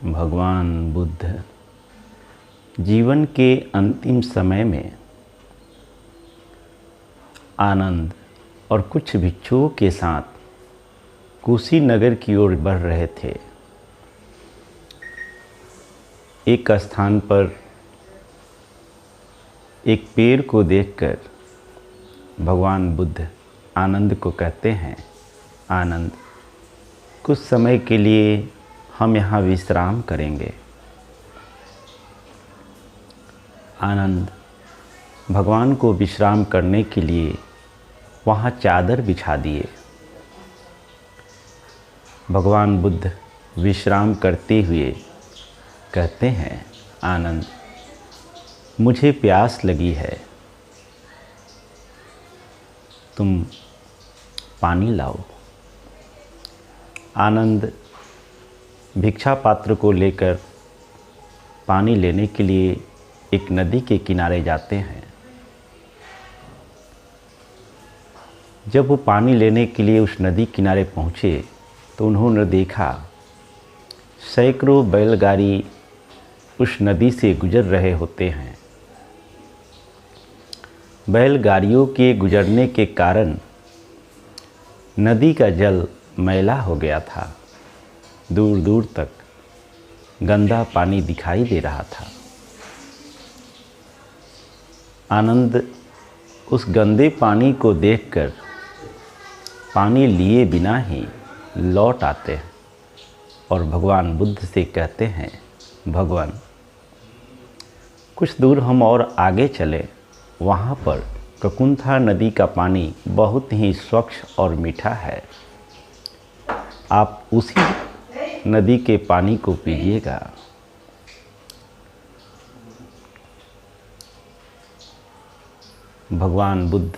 भगवान बुद्ध जीवन के अंतिम समय में आनंद और कुछ भिक्षुओं के साथ कुशीनगर की ओर बढ़ रहे थे। एक स्थान पर एक पेड़ को देखकर भगवान बुद्ध आनंद को कहते हैं, आनंद, कुछ समय के लिए हम यहाँ विश्राम करेंगे। आनंद भगवान को विश्राम करने के लिए वहाँ चादर बिछा दिए। भगवान बुद्ध विश्राम करते हुए कहते हैं, आनंद, मुझे प्यास लगी है, तुम पानी लाओ। आनंद भिक्षा पात्र को लेकर पानी लेने के लिए एक नदी के किनारे जाते हैं। जब वो पानी लेने के लिए उस नदी किनारे पहुँचे तो उन्होंने देखा सैकड़ों बैलगाड़ी उस नदी से गुजर रहे होते हैं। बैलगाड़ियों के गुजरने के कारण नदी का जल मैला हो गया था। दूर दूर तक गंदा पानी दिखाई दे रहा था। आनंद उस गंदे पानी को देखकर पानी लिए बिना ही लौट आते हैं और भगवान बुद्ध से कहते हैं, भगवान, कुछ दूर हम और आगे चले, वहाँ पर प्रकुंठा नदी का पानी बहुत ही स्वच्छ और मीठा है। आप उसी नदी के पानी को पीजिएगा। भगवान बुद्ध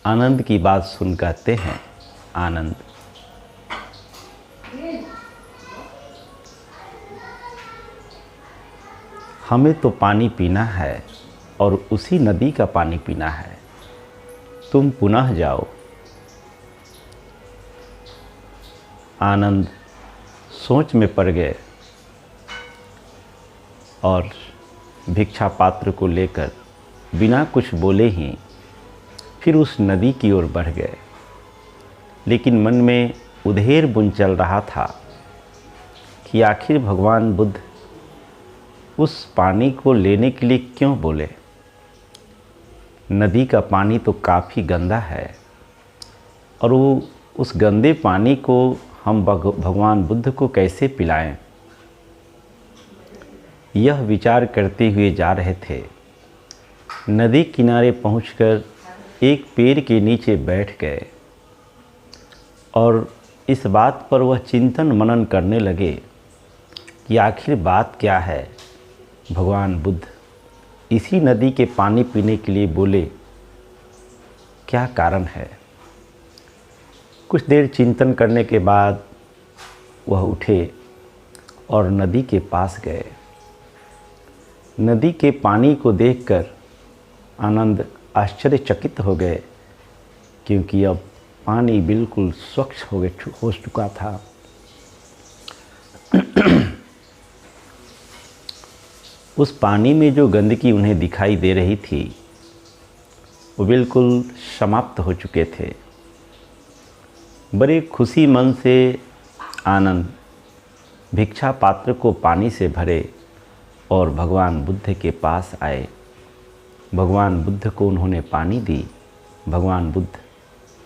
आनंद की बात सुन कहते हैं, आनंद, हमें तो पानी पीना है और उसी नदी का पानी पीना है। तुम पुनः जाओ। आनंद सोच में पड़ गए और भिक्षा पात्र को लेकर बिना कुछ बोले ही फिर उस नदी की ओर बढ़ गए। लेकिन मन में उधेर बुन चल रहा था कि आखिर भगवान बुद्ध उस पानी को लेने के लिए क्यों बोले। नदी का पानी तो काफ़ी गंदा है और वो उस गंदे पानी को हम भगवान बुद्ध को कैसे पिलाएं। यह विचार करते हुए जा रहे थे। नदी किनारे पहुंचकर एक पेड़ के नीचे बैठ गए और इस बात पर वह चिंतन मनन करने लगे कि आखिर बात क्या है। भगवान बुद्ध इसी नदी के पानी पीने के लिए बोले, क्या कारण है। कुछ देर चिंतन करने के बाद वह उठे और नदी के पास गए। नदी के पानी को देखकर आनंद आश्चर्यचकित हो गए, क्योंकि अब पानी बिल्कुल स्वच्छ हो चुका था। उस पानी में जो गंदगी उन्हें दिखाई दे रही थी वो बिल्कुल समाप्त हो चुके थे। बड़े खुशी मन से आनंद भिक्षा पात्र को पानी से भरे और भगवान बुद्ध के पास आए। भगवान बुद्ध को उन्होंने पानी दी। भगवान बुद्ध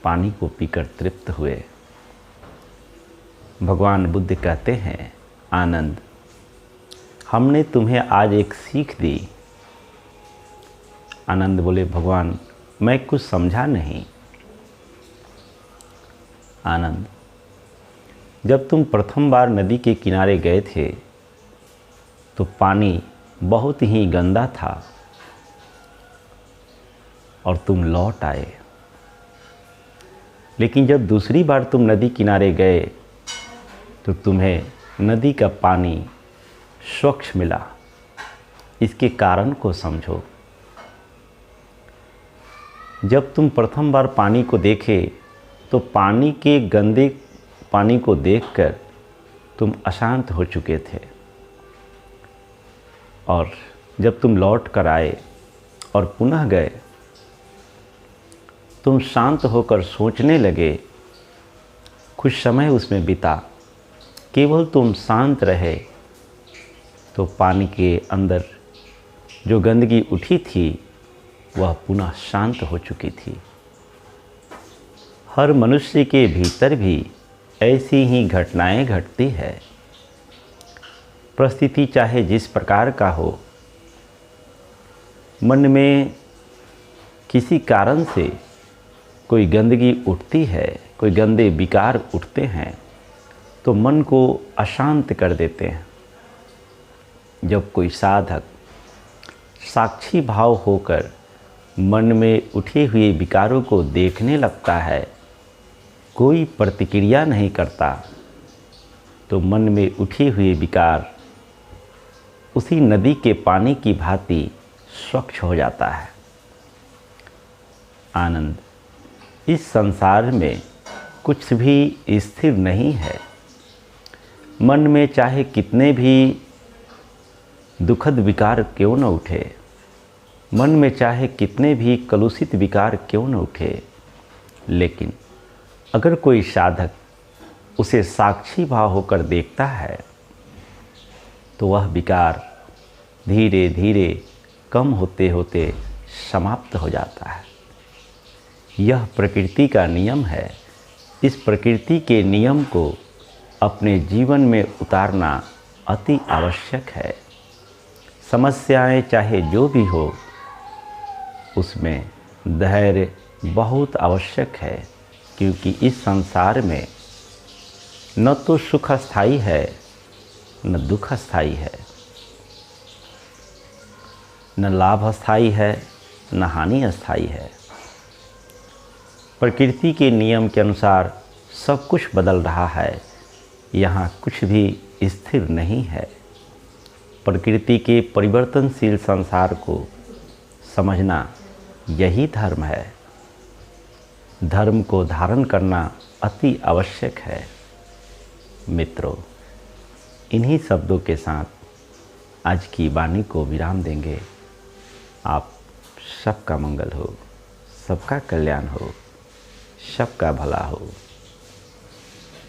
पानी को पीकर तृप्त हुए। भगवान बुद्ध कहते हैं, आनंद, हमने तुम्हें आज एक सीख दी। आनंद बोले, भगवान, मैं कुछ समझा नहीं। आनंद, जब तुम प्रथम बार नदी के किनारे गए थे तो पानी बहुत ही गंदा था और तुम लौट आए। लेकिन जब दूसरी बार तुम नदी किनारे गए तो तुम्हें नदी का पानी स्वच्छ मिला। इसके कारण को समझो। जब तुम प्रथम बार पानी को देखे तो पानी के गंदे पानी को देखकर तुम अशांत हो चुके थे। और जब तुम लौट कर आए और पुनः गए, तुम शांत होकर सोचने लगे, कुछ समय उसमें बिता, केवल तुम शांत रहे तो पानी के अंदर जो गंदगी उठी थी वह पुनः शांत हो चुकी थी। हर मनुष्य के भीतर भी ऐसी ही घटनाएं घटती है। परिस्थिति चाहे जिस प्रकार का हो, मन में किसी कारण से कोई गंदगी उठती है, कोई गंदे विकार उठते हैं तो मन को अशांत कर देते हैं। जब कोई साधक साक्षी भाव होकर मन में उठे हुए विकारों को देखने लगता है, कोई प्रतिक्रिया नहीं करता, तो मन में उठे हुए विकार उसी नदी के पानी की भांति स्वच्छ हो जाता है। आनंद, इस संसार में कुछ भी स्थिर नहीं है। मन में चाहे कितने भी दुखद विकार क्यों न उठे, मन में चाहे कितने भी कलुषित विकार क्यों न उठे, लेकिन अगर कोई साधक उसे साक्षी भाव होकर देखता है तो वह विकार धीरे धीरे कम होते होते समाप्त हो जाता है। यह प्रकृति का नियम है। इस प्रकृति के नियम को अपने जीवन में उतारना अति आवश्यक है। समस्याएं चाहे जो भी हो, उसमें धैर्य बहुत आवश्यक है, क्योंकि इस संसार में न तो सुख स्थायी है न दुख स्थायी है, न लाभ स्थायी है न हानि स्थायी है। प्रकृति के नियम के अनुसार सब कुछ बदल रहा है, यहाँ कुछ भी स्थिर नहीं है। प्रकृति के परिवर्तनशील संसार को समझना यही धर्म है। धर्म को धारण करना अति आवश्यक है। मित्रों, इन्हीं शब्दों के साथ आज की वाणी को विराम देंगे। आप सबका मंगल हो, सबका कल्याण हो, सबका भला हो।